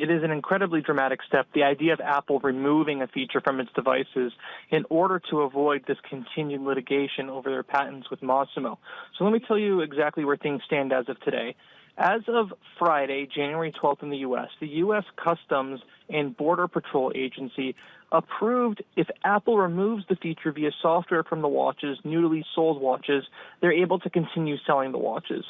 it is an incredibly dramatic step, the idea of Apple removing a feature from its devices in order to avoid this continued litigation over their patents with Masimo. So let me tell you exactly where things stand as of today. As of Friday, January 12th in the U.S. Customs and Border Patrol Agency approved if Apple removes the feature via software from the watches, newly sold watches, they're able to continue selling the watches.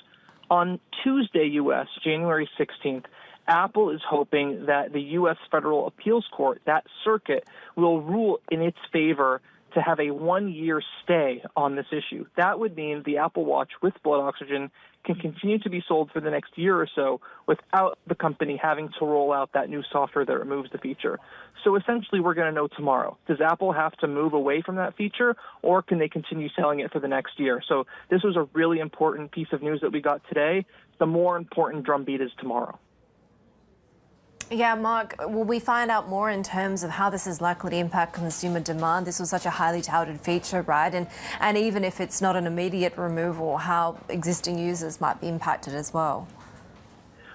On Tuesday, U.S., January 16th, Apple is hoping that the U.S. Federal Appeals Court, that circuit, will rule in its favor to have a 1-year stay on this issue. That would mean the Apple Watch with blood oxygen can continue to be sold for the next year or so without the company having to roll out that new software that removes the feature. So essentially, we're going to know tomorrow. Does Apple have to move away from that feature, or can they continue selling it for the next year? So this was a really important piece of news that we got today. The more important drumbeat is tomorrow. Yeah, Mark, will we find out more in terms of how this is likely to impact consumer demand? This was such a highly touted feature, right? And even if it's not an immediate removal, how existing users might be impacted as well.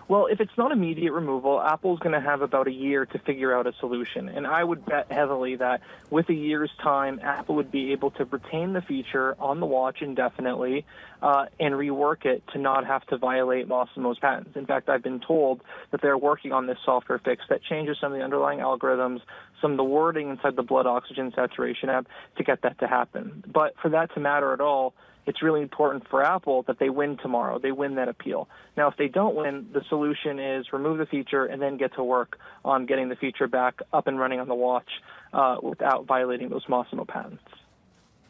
Well, if it's not immediate removal, Apple's going to have about a year to figure out a solution. And I would bet heavily that with a year's time, Apple would be able to retain the feature on the watch indefinitely and rework it to not have to violate Masimo's patents. In fact, I've been told that they're working on this software fix that changes some of the underlying algorithms, some of the wording inside the blood oxygen saturation app to get that to happen. But for that to matter at all, it's really important for Apple that they win tomorrow. They win that appeal. Now, if they don't win, the solution is remove the feature and then get to work on getting the feature back up and running on the watch without violating those Masimo patents.